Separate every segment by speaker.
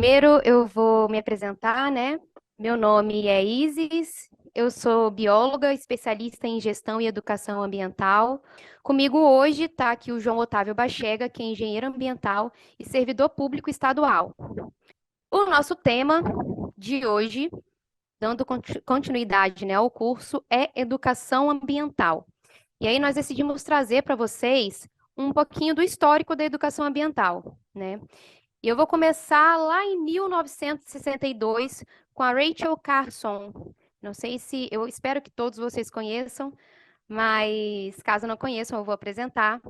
Speaker 1: Primeiro, eu vou me apresentar, né? Meu nome é Isis, eu sou bióloga, especialista em gestão e educação ambiental. Comigo hoje está aqui o João Otávio Bachega, que é engenheiro ambiental e servidor público estadual. O nosso tema de hoje, dando continuidade, né, ao curso, é educação ambiental. E aí nós decidimos trazer para vocês um pouquinho do histórico da educação ambiental, né? E eu vou começar lá em 1962 com a Rachel Carson. Não sei se, eu espero que todos vocês conheçam, mas caso não conheçam, eu vou apresentar.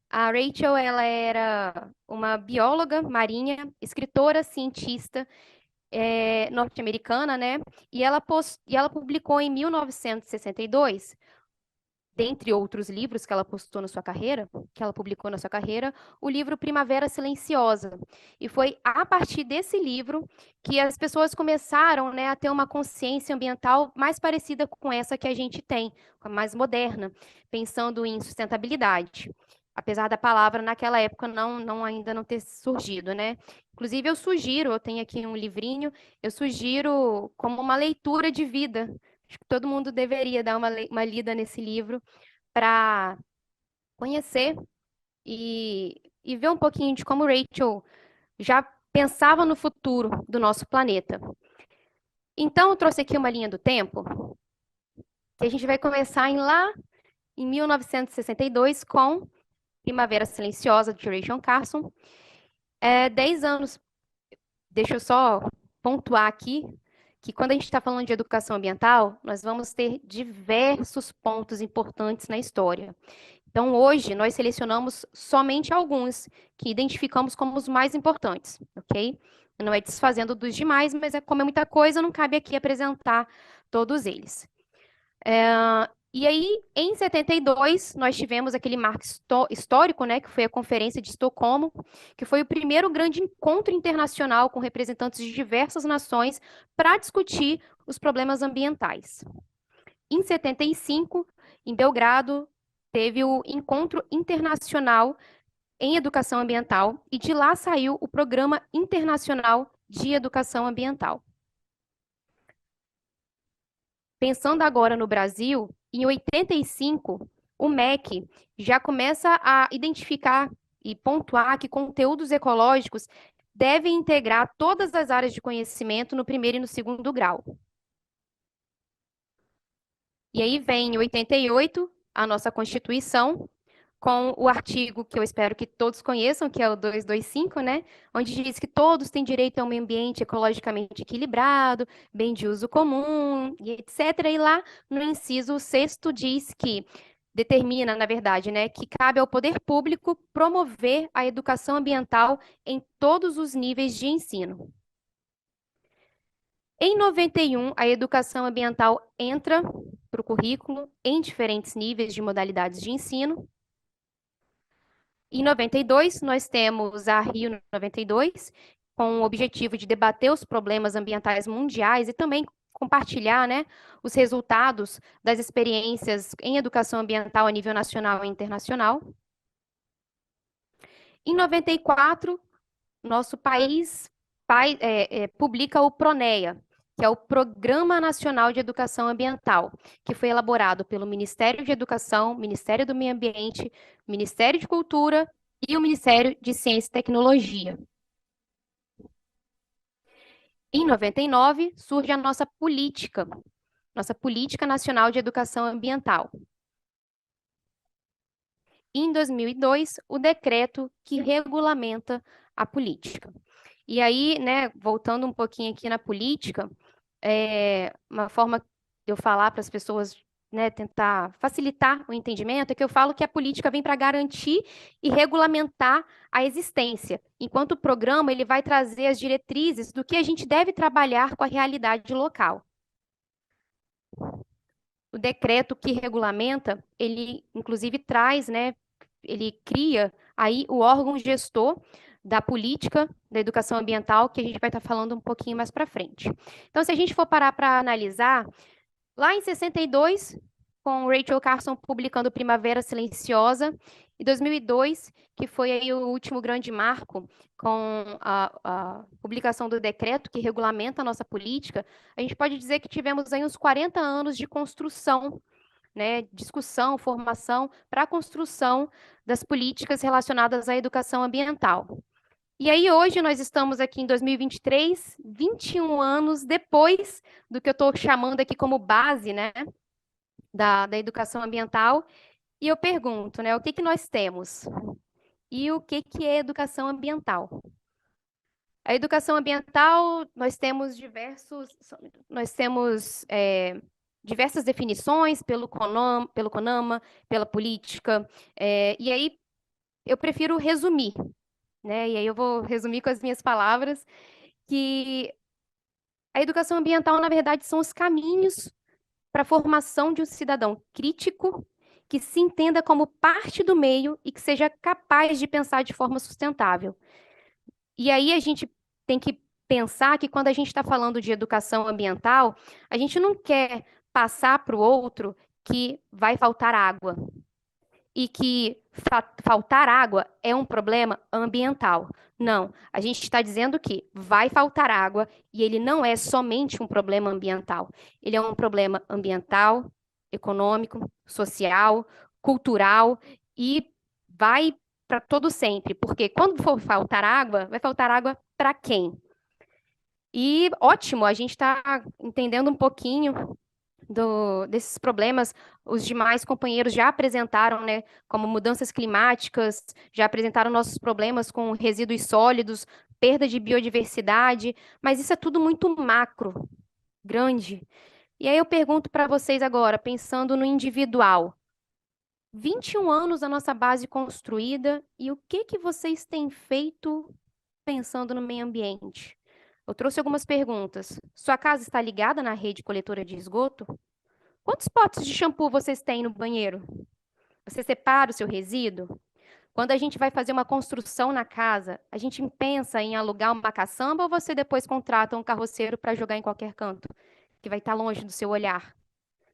Speaker 1: A Rachel, ela era uma bióloga marinha, escritora, cientista, norte-americana, né? E ela publicou em 1962, dentre outros livros que ela postou na sua carreira, que ela publicou na sua carreira, o livro Primavera Silenciosa. E foi a partir desse livro que as pessoas começaram, né, a ter uma consciência ambiental mais parecida com essa que a gente tem, mais moderna, pensando em sustentabilidade. Apesar da palavra naquela época ainda não ter surgido, né? Inclusive eu tenho aqui um livrinho, eu sugiro como uma leitura de vida. Acho que todo mundo deveria dar uma lida nesse livro para conhecer e ver um pouquinho de como Rachel já pensava no futuro do nosso planeta. Então, eu trouxe aqui uma linha do tempo, que a gente vai começar lá em 1962 com Primavera Silenciosa, de Rachel Carson. 10 anos, deixa eu só pontuar aqui, que quando a gente está falando de educação ambiental, nós vamos ter diversos pontos importantes na história. Então, hoje, nós selecionamos somente alguns que identificamos como os mais importantes, ok? Não é desfazendo dos demais, mas como é muita coisa, não cabe aqui apresentar todos eles. E aí, em 72, nós tivemos aquele marco histórico, né, que foi a Conferência de Estocolmo, que foi o primeiro grande encontro internacional com representantes de diversas nações para discutir os problemas ambientais. Em 75, em Belgrado, teve o Encontro Internacional em Educação Ambiental e de lá saiu o Programa Internacional de Educação Ambiental. Pensando agora no Brasil, em 85, o MEC já começa a identificar e pontuar que conteúdos ecológicos devem integrar todas as áreas de conhecimento no primeiro e no segundo grau. E aí vem em 88 a nossa Constituição, com o artigo que eu espero que todos conheçam, que é o 225, né? Onde diz que todos têm direito a um meio ambiente ecologicamente equilibrado, bem de uso comum, e etc. E lá no inciso 6º diz que determina, na verdade, né, que cabe ao poder público promover a educação ambiental em todos os níveis de ensino. Em 91, a educação ambiental entra para o currículo em diferentes níveis de modalidades de ensino. Em 92, nós temos a Rio 92, com o objetivo de debater os problemas ambientais mundiais e também compartilhar, né, os resultados das experiências em educação ambiental a nível nacional e internacional. Em 94, nosso país publica o PRONEA, que é o Programa Nacional de Educação Ambiental, que foi elaborado pelo Ministério de Educação, Ministério do Meio Ambiente, Ministério de Cultura e o Ministério de Ciência e Tecnologia. Em 99, surge a nossa Política Nacional de Educação Ambiental. Em 2002, o decreto que regulamenta a política. E aí, né, voltando um pouquinho aqui na política, uma forma de eu falar para as pessoas, né, tentar facilitar o entendimento, é que eu falo que a política vem para garantir e regulamentar a existência, enquanto o programa ele vai trazer as diretrizes do que a gente deve trabalhar com a realidade local. O decreto que regulamenta, ele inclusive traz, né, ele cria aí o órgão gestor da política da educação ambiental, que a gente vai estar falando um pouquinho mais para frente. Então, se a gente for parar para analisar, lá em 62, com Rachel Carson publicando Primavera Silenciosa, e 2002, que foi aí o último grande marco com a publicação do decreto que regulamenta a nossa política, a gente pode dizer que tivemos aí uns 40 anos de construção, né, discussão, formação para a construção das políticas relacionadas à educação ambiental. E aí, hoje, nós estamos aqui em 2023, 21 anos depois do que eu estou chamando aqui como base, né, da educação ambiental, e eu pergunto, né, o que que nós temos? E o que que é educação ambiental? A educação ambiental, nós temos diversas definições pelo CONAMA, pela política, e aí eu prefiro resumir, né? E aí eu vou resumir com as minhas palavras, que a educação ambiental, na verdade, são os caminhos para a formação de um cidadão crítico que se entenda como parte do meio e que seja capaz de pensar de forma sustentável. E aí a gente tem que pensar que quando a gente está falando de educação ambiental, a gente não quer passar para o outro que vai faltar água e que faltar água é um problema ambiental. Não, a gente está dizendo que vai faltar água e ele não é somente um problema ambiental. Ele é um problema ambiental, econômico, social, cultural e vai para todo sempre, porque quando for faltar água, vai faltar água para quem? E ótimo, a gente está entendendo um pouquinho desses problemas. Os demais companheiros já apresentaram, né, como mudanças climáticas, já apresentaram nossos problemas com resíduos sólidos, perda de biodiversidade, mas isso é tudo muito macro, grande. E aí eu pergunto para vocês agora, pensando no individual, 21 anos da nossa base construída, e o que que vocês têm feito pensando no meio ambiente? Eu trouxe algumas perguntas. Sua casa está ligada na rede coletora de esgoto? Quantos potes de shampoo vocês têm no banheiro? Você separa o seu resíduo? Quando a gente vai fazer uma construção na casa, a gente pensa em alugar uma caçamba ou você depois contrata um carroceiro para jogar em qualquer canto, que vai estar longe do seu olhar?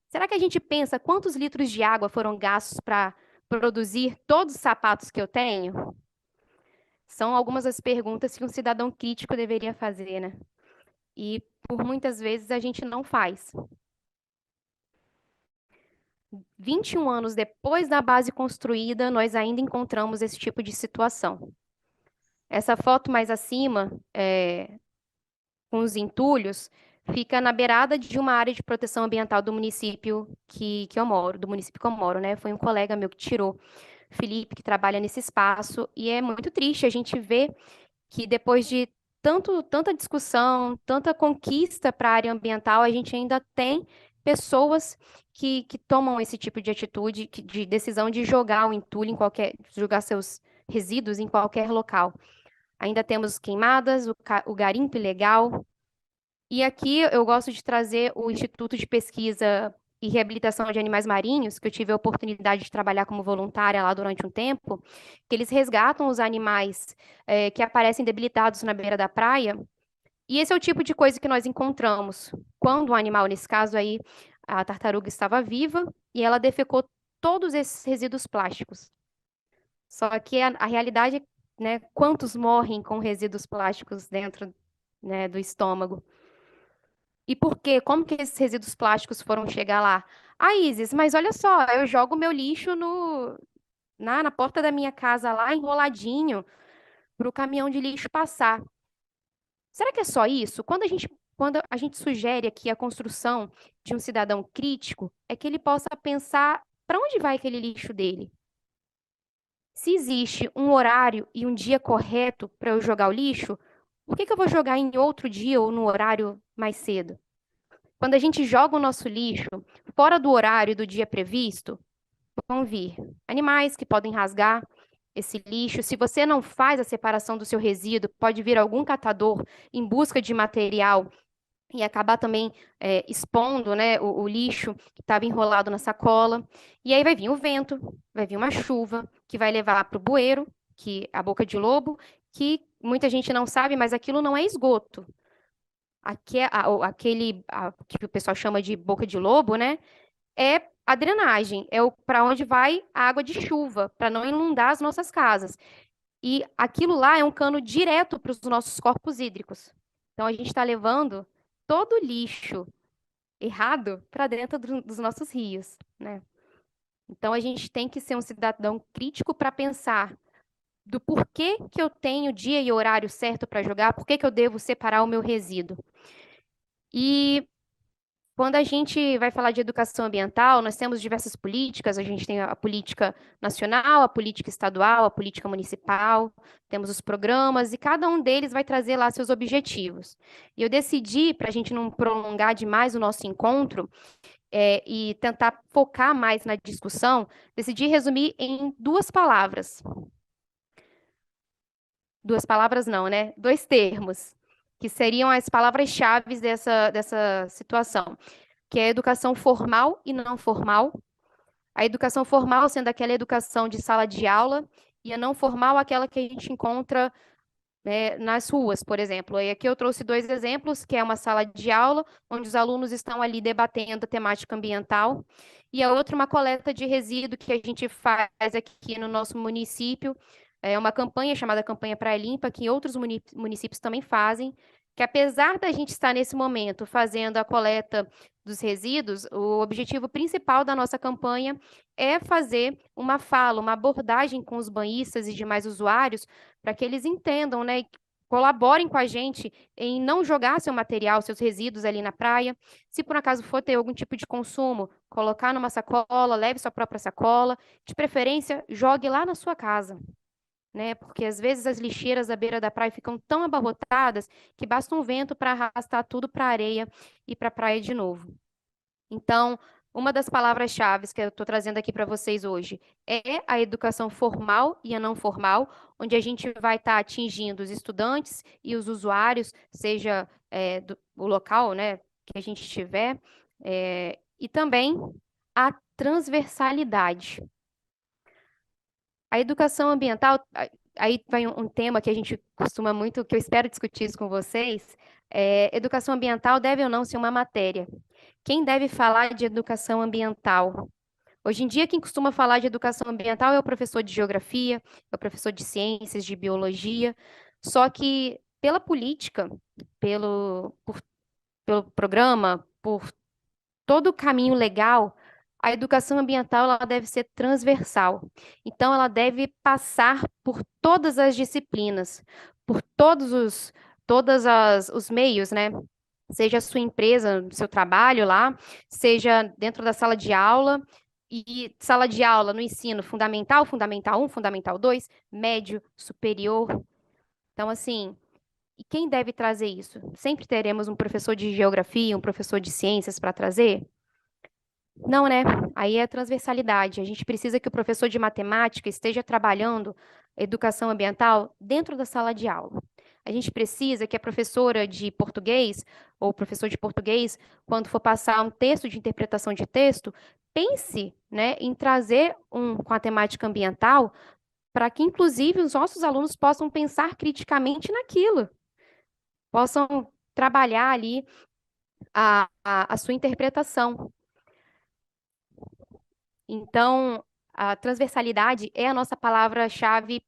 Speaker 1: Será que a gente pensa quantos litros de água foram gastos para produzir todos os sapatos que eu tenho? São algumas das perguntas que um cidadão crítico deveria fazer, né? E por muitas vezes a gente não faz. 21 anos depois da base construída, nós ainda encontramos esse tipo de situação. Essa foto mais acima, com os entulhos, fica na beirada de uma área de proteção ambiental do município que eu moro, do município que eu moro, né? Foi um colega meu que tirou, Felipe, que trabalha nesse espaço, e é muito triste a gente ver que depois de tanta discussão, tanta conquista para a área ambiental, a gente ainda tem pessoas que tomam esse tipo de atitude, de decisão de jogar o entulho em qualquer, jogar seus resíduos em qualquer local. Ainda temos queimadas, o garimpo ilegal. E aqui eu gosto de trazer o Instituto de Pesquisa e Reabilitação de Animais Marinhos, que eu tive a oportunidade de trabalhar como voluntária lá durante um tempo, que eles resgatam os animais que aparecem debilitados na beira da praia. E esse é o tipo de coisa que nós encontramos quando o animal, nesse caso aí, a tartaruga estava viva e ela defecou todos esses resíduos plásticos. Só que a realidade é, né, quantos morrem com resíduos plásticos dentro, né, do estômago? E por quê? Como que esses resíduos plásticos foram chegar lá? Ah, Isis, mas olha só, eu jogo meu lixo na porta da minha casa lá, enroladinho, para o caminhão de lixo passar. Será que é só isso? Quando a gente sugere aqui a construção de um cidadão crítico, é que ele possa pensar para onde vai aquele lixo dele. Se existe um horário e um dia correto para eu jogar o lixo, por que que eu vou jogar em outro dia ou no horário mais cedo? Quando a gente joga o nosso lixo fora do horário do dia previsto, vão vir animais que podem rasgar esse lixo. Se você não faz a separação do seu resíduo, pode vir algum catador em busca de material e acabar também expondo, né, o lixo que estava enrolado na sacola. E aí vai vir o vento, vai vir uma chuva, que vai levar para o bueiro, que a boca de lobo, que muita gente não sabe, mas aquilo não é esgoto. Aquele que o pessoal chama de boca de lobo, né? É a drenagem, é para onde vai a água de chuva, para não inundar as nossas casas. E aquilo lá é um cano direto para os nossos corpos hídricos. Então a gente está levando todo o lixo errado para dentro dos nossos rios, né? Então a gente tem que ser um cidadão crítico para pensar do porquê que eu tenho dia e horário certo para jogar, por que eu devo separar o meu resíduo. E quando a gente vai falar de educação ambiental, nós temos diversas políticas, a gente tem a política nacional, a política estadual, a política municipal, temos os programas, e cada um deles vai trazer lá seus objetivos. E eu decidi, para a gente não prolongar demais o nosso encontro, e tentar focar mais na discussão, decidi resumir em duas palavras. Duas palavras não, né? Dois termos, que seriam as palavras-chave dessa situação, que é a educação formal e não formal. A educação formal sendo aquela educação de sala de aula, e a não formal aquela que a gente encontra, né, nas ruas, por exemplo. E aqui eu trouxe dois exemplos, que é uma sala de aula, onde os alunos estão ali debatendo a temática ambiental, e a outra uma coleta de resíduo que a gente faz aqui no nosso município. É uma campanha chamada Campanha Praia Limpa, que outros municípios também fazem, que apesar da gente estar nesse momento fazendo a coleta dos resíduos, o objetivo principal da nossa campanha é fazer uma fala, uma abordagem com os banhistas e demais usuários, para que eles entendam, né, e colaborem com a gente em não jogar seu material, seus resíduos ali na praia. Se por acaso for ter algum tipo de consumo, colocar numa sacola, leve sua própria sacola, de preferência, jogue lá na sua casa, né? Porque às vezes as lixeiras à beira da praia ficam tão abarrotadas que basta um vento para arrastar tudo para a areia e para a praia de novo. Então, uma das palavras-chave que eu estou trazendo aqui para vocês hoje é a educação formal e a não formal, onde a gente vai estar atingindo os estudantes e os usuários, seja o local, né, que a gente estiver, e também a transversalidade. A educação ambiental, aí vai um tema que a gente costuma muito, que eu espero discutir isso com vocês, educação ambiental deve ou não ser uma matéria? Quem deve falar de educação ambiental? Hoje em dia, quem costuma falar de educação ambiental é o professor de geografia, é o professor de ciências, de biologia, só que pela política, pelo programa, por todo o caminho legal, a educação ambiental ela deve ser transversal. Então, ela deve passar por todas as disciplinas, por os meios, né? Seja a sua empresa, seu trabalho lá, seja dentro da sala de aula, e sala de aula no ensino fundamental, fundamental 1, fundamental 2, médio, superior. Então, assim, e quem deve trazer isso? Sempre teremos um professor de geografia, um professor de ciências para trazer? Não, né? Aí é transversalidade. A gente precisa que o professor de matemática esteja trabalhando educação ambiental dentro da sala de aula. A gente precisa que a professora de português ou o professor de português, quando for passar um texto de interpretação de texto, pense, né, em trazer com a temática ambiental para que, inclusive, os nossos alunos possam pensar criticamente naquilo, possam trabalhar ali a sua interpretação. Então, a transversalidade é a nossa palavra-chave,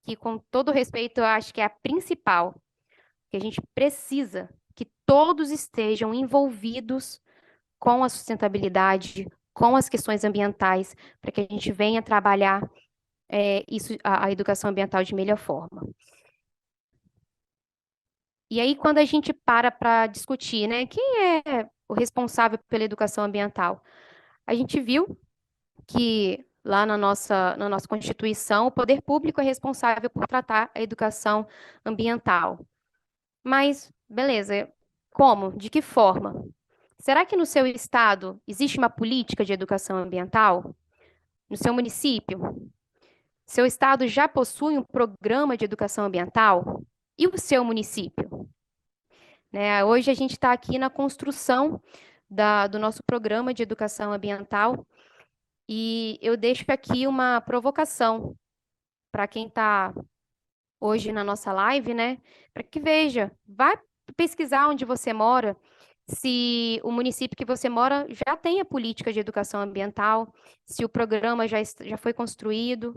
Speaker 1: que, com todo respeito, eu acho que é a principal, que a gente precisa que todos estejam envolvidos com a sustentabilidade, com as questões ambientais, para que a gente venha trabalhar a educação ambiental de melhor forma. E aí, quando a gente para discutir, né, quem é o responsável pela educação ambiental? A gente viu que lá na nossa Constituição, o poder público é responsável por tratar a educação ambiental. Mas, beleza, como? De que forma? Será que no seu estado existe uma política de educação ambiental? No seu município? Seu estado já possui um programa de educação ambiental? E o seu município? Né? Hoje a gente está aqui na construção do nosso programa de educação ambiental, e eu deixo aqui uma provocação para quem está hoje na nossa live, né? Para que veja, vai pesquisar onde você mora, se o município que você mora já tem a política de educação ambiental, se o programa já foi construído.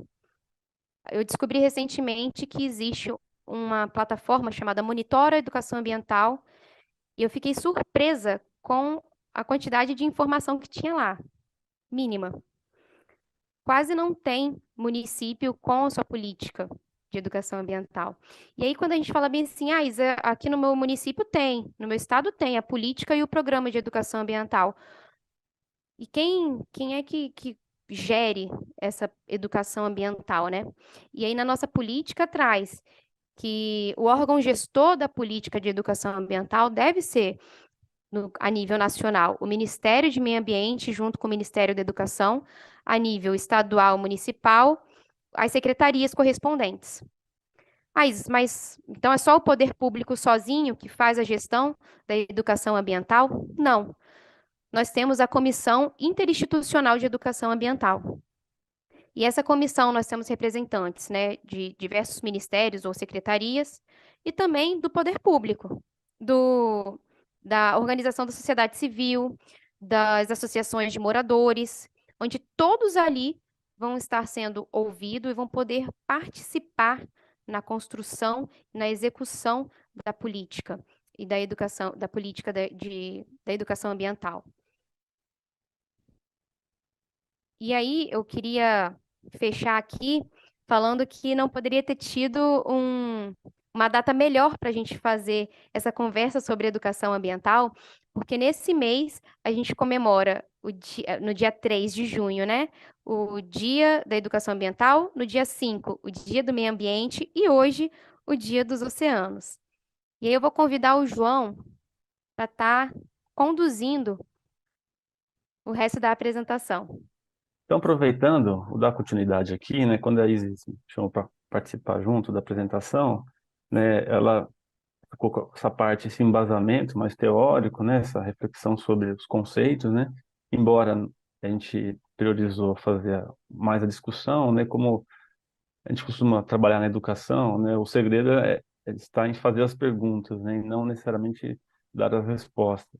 Speaker 1: Eu descobri recentemente que existe uma plataforma chamada Monitora Educação Ambiental, e eu fiquei surpresa com a quantidade de informação que tinha lá, mínima. Quase não tem município com a sua política de educação ambiental. E aí, quando a gente fala bem assim, Isa, aqui no meu município tem, no meu estado tem a política e o programa de educação ambiental. E quem é que gere essa educação ambiental, né? E aí, na nossa política, traz que o órgão gestor da política de educação ambiental deve ser, a nível nacional, o Ministério de Meio Ambiente, junto com o Ministério da Educação, a nível estadual, municipal, as secretarias correspondentes. Mas então é só o poder público sozinho que faz a gestão da educação ambiental? Não. Nós temos a Comissão Interinstitucional de Educação Ambiental. E essa comissão nós temos representantes, né, de diversos ministérios ou secretarias e também do poder público, do, da organização da sociedade civil, das associações de moradores, onde todos ali vão estar sendo ouvidos e vão poder participar na construção, na execução da política e da educação, da política da educação ambiental. E aí, eu queria fechar aqui falando que não poderia ter tido uma data melhor para a gente fazer essa conversa sobre educação ambiental, porque nesse mês a gente comemora no dia 3 de junho, né? O Dia da Educação Ambiental, no dia 5, o Dia do Meio Ambiente e hoje o Dia dos Oceanos. E aí eu vou convidar o João para estar conduzindo o resto da apresentação.
Speaker 2: Então, aproveitando, vou dar continuidade aqui, né? Quando a Isis me chamou para participar junto da apresentação, né? Ela ficou com essa parte, esse embasamento mais teórico, né? Essa reflexão sobre os conceitos, né? Embora a gente priorizou fazer mais a discussão, né? Como a gente costuma trabalhar na educação, né? O segredo é estar em fazer as perguntas, né? E não necessariamente dar as respostas.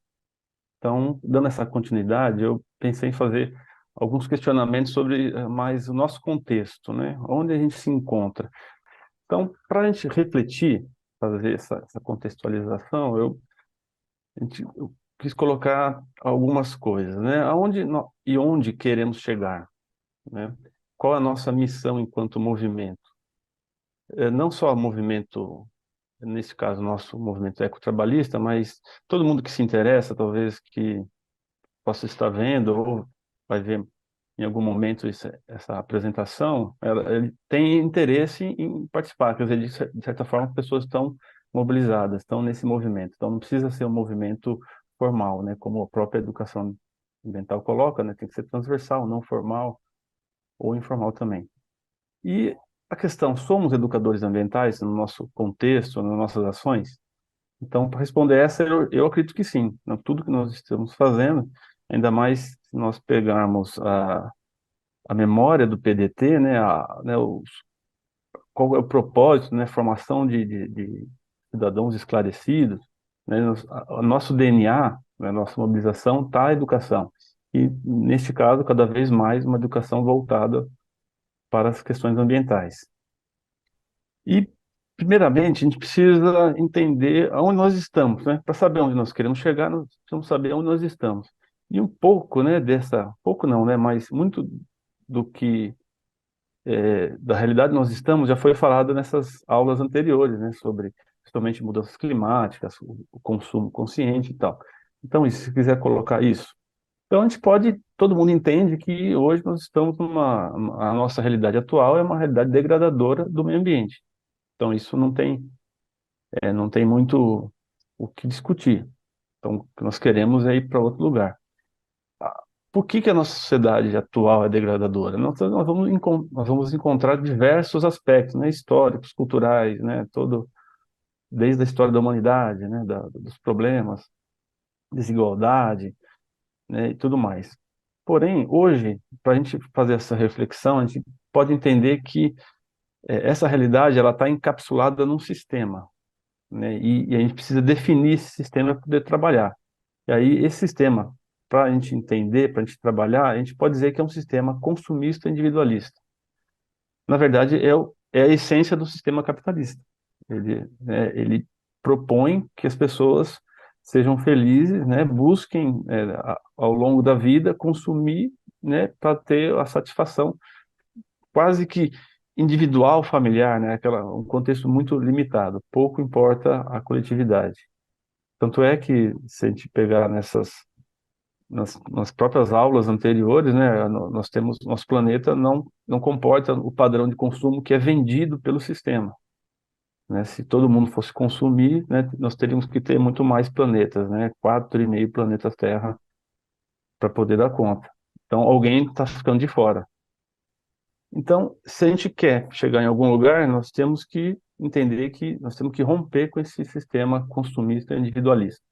Speaker 2: Então, dando essa continuidade, eu pensei em fazer alguns questionamentos sobre mais o nosso contexto, né? Onde a gente se encontra. Então, para a gente refletir, fazer essa contextualização, eu quis colocar algumas coisas, né? E onde queremos chegar, né? Qual a nossa missão enquanto movimento? Não só movimento, nesse caso, nosso movimento ecotrabalhista, mas todo mundo que se interessa, talvez que possa estar vendo ou vai ver em algum momento essa apresentação, ele tem interesse em participar, quer dizer, de certa forma, as pessoas estão mobilizadas, estão nesse movimento. Então, não precisa ser um movimento formal, né, como a própria educação ambiental coloca, né, tem que ser transversal, não formal ou informal também. E a questão, somos educadores ambientais no nosso contexto, nas nossas ações? Então, para responder essa, eu acredito que sim. Tudo que nós estamos fazendo, ainda mais se nós pegarmos a memória do PDT, né, qual é o propósito, né, formação de cidadãos esclarecidos, né, o nosso DNA, né, a nossa mobilização está a educação. E, neste caso, cada vez mais uma educação voltada para as questões ambientais. E, primeiramente, a gente precisa entender aonde nós estamos, né? Para saber onde nós queremos chegar, nós precisamos saber onde nós estamos. E um pouco, né, pouco não, né, mas muito do que da realidade nós estamos já foi falado nessas aulas anteriores, né, sobre principalmente mudanças climáticas, o consumo consciente e tal. Então, se quiser colocar isso. Então, a gente pode, todo mundo entende que hoje nós estamos a nossa realidade atual é uma realidade degradadora do meio ambiente. Então, isso não tem muito o que discutir. Então, o que nós queremos é ir para outro lugar. Por que a nossa sociedade atual é degradadora? Nós vamos encontrar diversos aspectos, né, históricos, culturais, né, desde a história da humanidade, né, dos problemas, desigualdade, né, e tudo mais. Porém, hoje, para a gente fazer essa reflexão, a gente pode entender que essa realidade ela está encapsulada num sistema, né, e a gente precisa definir esse sistema para poder trabalhar. E aí, esse sistema, para a gente entender, para a gente trabalhar, a gente pode dizer que é um sistema consumista individualista. Na verdade, é a essência do sistema capitalista. Ele propõe que as pessoas sejam felizes, né, busquem, ao longo da vida, consumir, né, para ter a satisfação quase que individual, familiar, né, um contexto muito limitado. Pouco importa a coletividade. Tanto é que, se a gente pegar nas próprias aulas anteriores, né, nós temos, nosso planeta não comporta o padrão de consumo que é vendido pelo sistema, né? Se todo mundo fosse consumir, né, nós teríamos que ter muito mais planetas, né, 4,5 planetas Terra para poder dar conta. Então, alguém está ficando de fora. Então, se a gente quer chegar em algum lugar, nós temos que entender que nós temos que romper com esse sistema consumista individualista.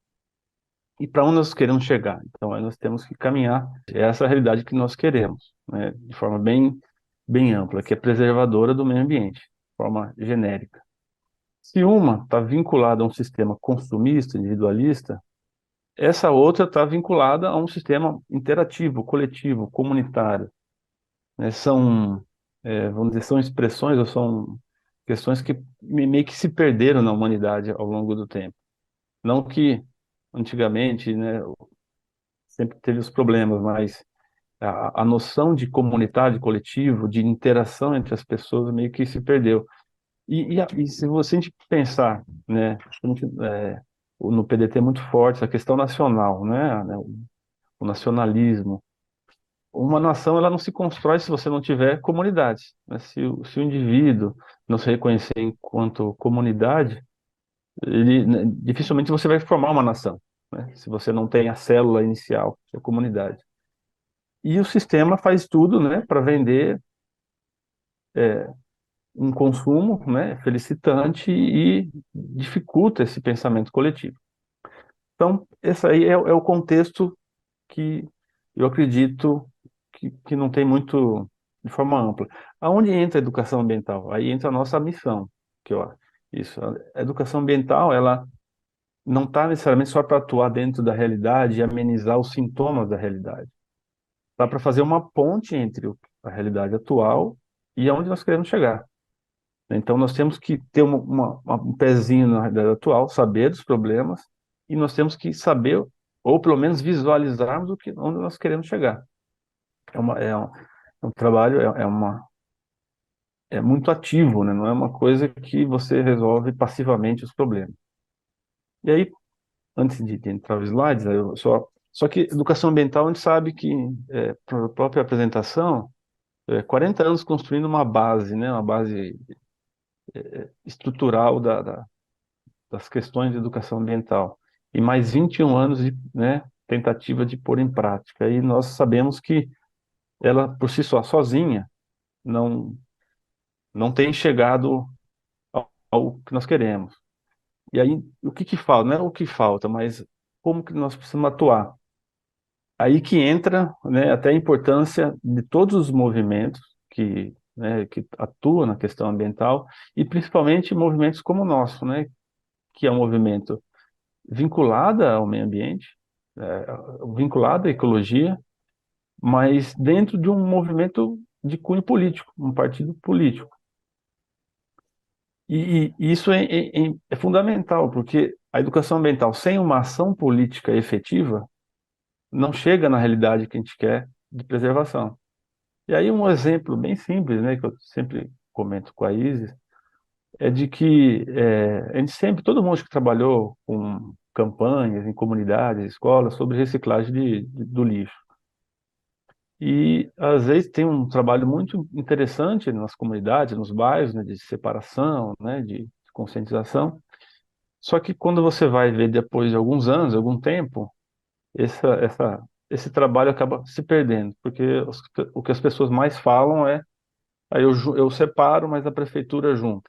Speaker 2: E para onde nós queremos chegar? Então, aí nós temos que caminhar. É essa a realidade que nós queremos, né? De forma bem ampla, que é preservadora do meio ambiente, de forma genérica. Se uma está vinculada a um sistema consumista, individualista, essa outra está vinculada a um sistema interativo, coletivo, comunitário, né? Vamos dizer, são expressões ou são questões que meio que se perderam na humanidade ao longo do tempo. Não que antigamente, né, sempre teve os problemas, mas a noção de comunidade, coletivo, de interação entre as pessoas meio que se perdeu. E se você a gente pensar, né, no PDT é muito forte essa questão nacional, né, o nacionalismo. Uma nação ela não se constrói se você não tiver comunidade, né? Se o indivíduo não se reconhecer enquanto comunidade, né, dificilmente você vai formar uma nação, né? Se você não tem a célula inicial, que é a comunidade. E o sistema faz tudo, né, para vender um consumo, né, felicitante e dificulta esse pensamento coletivo. Então, esse aí é o contexto que eu acredito que não tem muito de forma ampla. Aonde entra a educação ambiental? Aí entra a nossa missão, que eu isso. A educação ambiental, ela não está necessariamente só para atuar dentro da realidade e amenizar os sintomas da realidade. Está para fazer uma ponte entre a realidade atual e aonde nós queremos chegar. Então, nós temos que ter um pezinho na realidade atual, saber dos problemas, e nós temos que saber, ou pelo menos visualizarmos onde nós queremos chegar. É um trabalho, é muito ativo, né? Não é uma coisa que você resolve passivamente os problemas. E aí, antes de entrar nos slides, só que educação ambiental, a gente sabe que, para a própria apresentação, 40 anos construindo uma base, né? Uma base estrutural das questões de educação ambiental. E mais 21 anos de, né, tentativa de pôr em prática. E nós sabemos que ela, por si só, sozinha, não, não tem chegado ao que nós queremos. E aí, o que falta? Não é o que falta, mas como que nós precisamos atuar. Aí que entra, né, até a importância de todos os movimentos que atuam na questão ambiental, e principalmente movimentos como o nosso, né, que é um movimento vinculado ao meio ambiente, é, vinculado à ecologia, mas dentro de um movimento de cunho político, um partido político. E isso é fundamental, porque a educação ambiental sem uma ação política efetiva não chega na realidade que a gente quer de preservação. E aí um exemplo bem simples, né, que eu sempre comento com a Isis, é de que a gente sempre, todo mundo que trabalhou com campanhas em comunidades, escolas, sobre reciclagem do lixo. E, às vezes, tem um trabalho muito interessante nas comunidades, nos bairros, né, de separação, né, de conscientização. Só que quando você vai ver depois de alguns anos, algum tempo, esse trabalho acaba se perdendo, porque o que as pessoas mais falam é: aí eu separo, mas a prefeitura junta.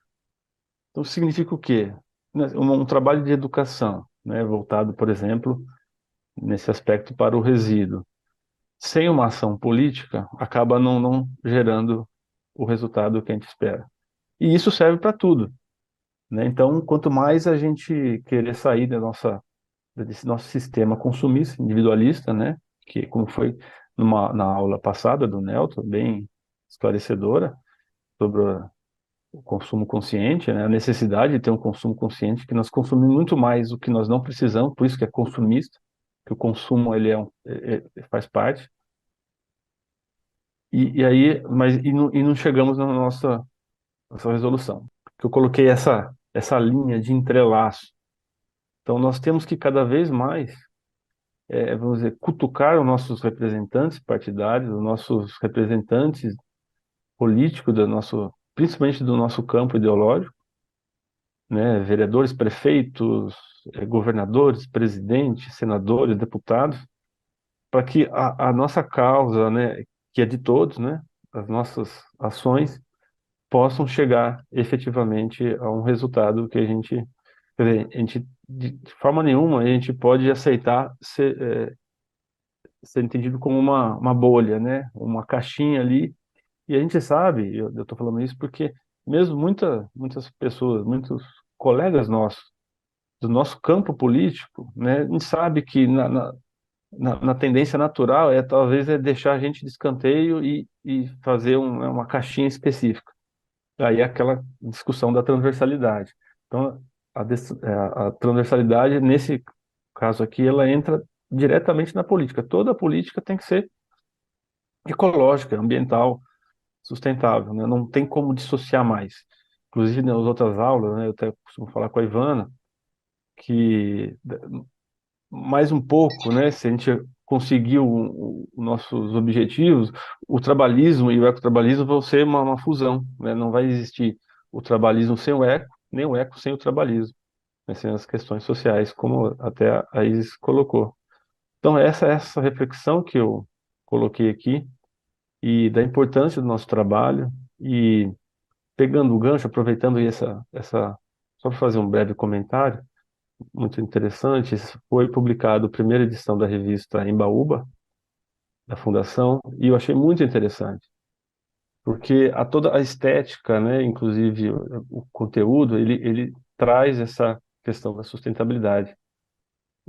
Speaker 2: Então, significa o quê? Né, um trabalho de educação, né, voltado, por exemplo, nesse aspecto para o resíduo. Sem uma ação política, acaba não gerando o resultado que a gente espera. E isso serve para tudo, né? Então, quanto mais a gente querer sair da nossa desse nosso sistema consumista, individualista, né? Que, como foi na aula passada do Nelton, bem esclarecedora, sobre o consumo consciente, né? A necessidade de ter um consumo consciente, que nós consumimos muito mais o que nós não precisamos, por isso que é consumista, que o consumo ele faz parte. E aí, mas e não chegamos na nossa resolução. Que eu coloquei essa linha de entrelaço. Então, nós temos que cada vez mais, vamos dizer, cutucar os nossos representantes partidários, os nossos representantes políticos, principalmente do nosso campo ideológico, né, vereadores, prefeitos, governadores, presidentes, senadores, deputados, para que a nossa causa, né, que é de todos, né, as nossas ações possam chegar efetivamente a um resultado que quer dizer, de forma nenhuma, a gente pode aceitar ser entendido como uma bolha, né, uma caixinha ali. E a gente sabe, eu estou falando isso porque mesmo muitas pessoas, muitos colegas nossos, do nosso campo político, né, a gente sabe que na tendência natural talvez deixar a gente de escanteio e fazer uma caixinha específica. Aí é aquela discussão da transversalidade. Então, a transversalidade, nesse caso aqui, ela entra diretamente na política. Toda a política tem que ser ecológica, ambiental, sustentável, né? Não tem como dissociar mais. Inclusive, nas outras aulas, né, eu até costumo falar com a Ivana, que mais um pouco, né, se a gente conseguir os nossos objetivos, o trabalhismo e o ecotrabalhismo vão ser uma fusão, né? Não vai existir o trabalhismo sem o eco, nem o eco sem o trabalhismo, né? Sem as questões sociais, como até a Isis colocou. Então, essa reflexão que eu coloquei aqui, e da importância do nosso trabalho, e pegando o gancho, aproveitando só para fazer um breve comentário, muito interessante. Foi publicado a primeira edição da revista Embaúba, da Fundação, e eu achei muito interessante, porque toda a estética, né, inclusive o conteúdo, ele traz essa questão da sustentabilidade.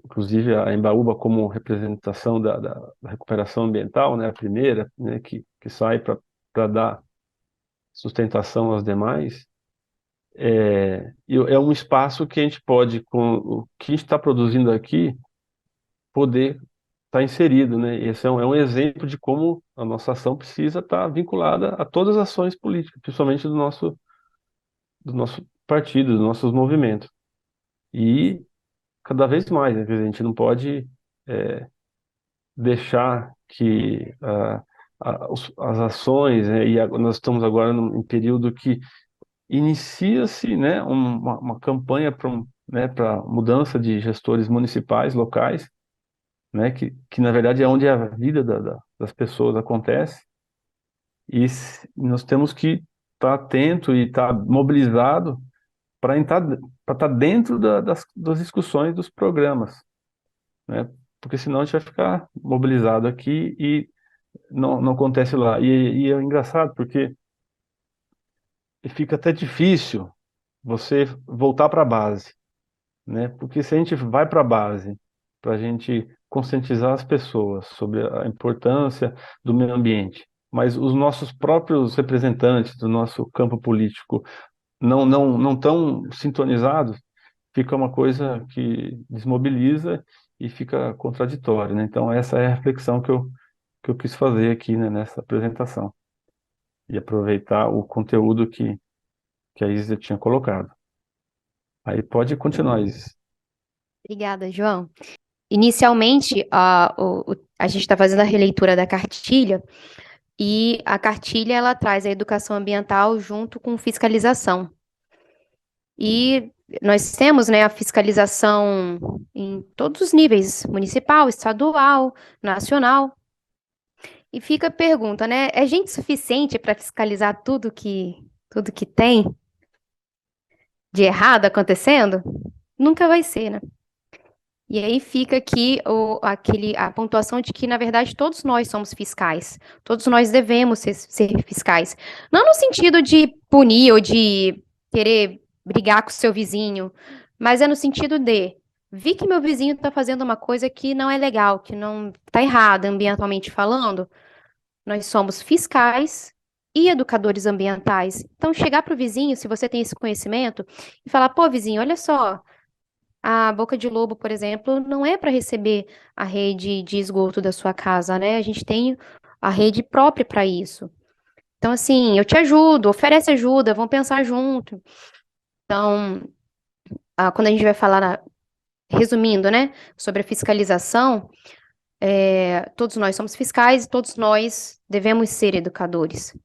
Speaker 2: Inclusive a Embaúba como representação da recuperação ambiental, né, a primeira, né, que sai para dar sustentação aos demais. É um espaço que a gente pode, com o que a gente está produzindo aqui, poder estar inserido, né? Esse é um exemplo de como a nossa ação precisa estar vinculada a todas as ações políticas, principalmente do nosso partido, dos nossos movimentos. E cada vez mais, né? Quer dizer, a gente não pode deixar que as ações, né? Nós estamos agora em período que inicia-se, né, uma campanha para mudança de gestores municipais, locais, né, que na verdade é onde a vida das pessoas acontece, e nós temos que estar atento e estar mobilizado para estar dentro das discussões dos programas, né, porque senão a gente vai ficar mobilizado aqui e não acontece lá. E é engraçado porque fica até difícil você voltar para a base, né? Porque se a gente vai para a base, para a gente conscientizar as pessoas sobre a importância do meio ambiente, mas os nossos próprios representantes do nosso campo político não tão sintonizados, fica uma coisa que desmobiliza e fica contraditório, né? Então essa é a reflexão que eu quis fazer aqui, né, nessa apresentação e aproveitar o conteúdo que a Isa tinha colocado. Aí pode continuar, Isis.
Speaker 1: Obrigada, João. Inicialmente, a gente está fazendo a releitura da cartilha, e a cartilha ela traz a educação ambiental junto com fiscalização. E nós temos, né, a fiscalização em todos os níveis, municipal, estadual, nacional. E fica a pergunta, né, é gente suficiente para fiscalizar tudo que tem de errado acontecendo? Nunca vai ser, né? E aí fica aqui a pontuação de que, na verdade, todos nós somos fiscais. Todos nós devemos ser fiscais. Não no sentido de punir ou de querer brigar com o seu vizinho, mas é no sentido de vi que meu vizinho está fazendo uma coisa que não é legal, que não está errada ambientalmente falando. Nós somos fiscais e educadores ambientais. Então, chegar para o vizinho, se você tem esse conhecimento, e falar: pô, vizinho, olha só, a Boca de Lobo, por exemplo, não é para receber a rede de esgoto da sua casa, né? A gente tem a rede própria para isso. Então, assim, eu te ajudo, oferece ajuda, vamos pensar junto. Então, quando a gente vai falar, resumindo, né, sobre a fiscalização, todos nós somos fiscais e todos nós devemos ser educadores.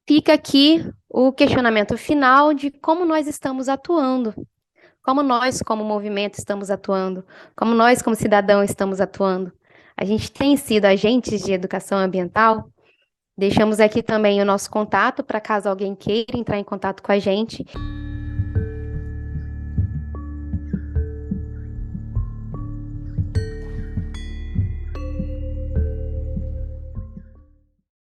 Speaker 1: Fica aqui o questionamento final de como nós estamos atuando, como nós, como movimento, estamos atuando, como nós, como cidadão, estamos atuando. A gente tem sido agentes de educação ambiental. Deixamos aqui também o nosso contato para caso alguém queira entrar em contato com a gente.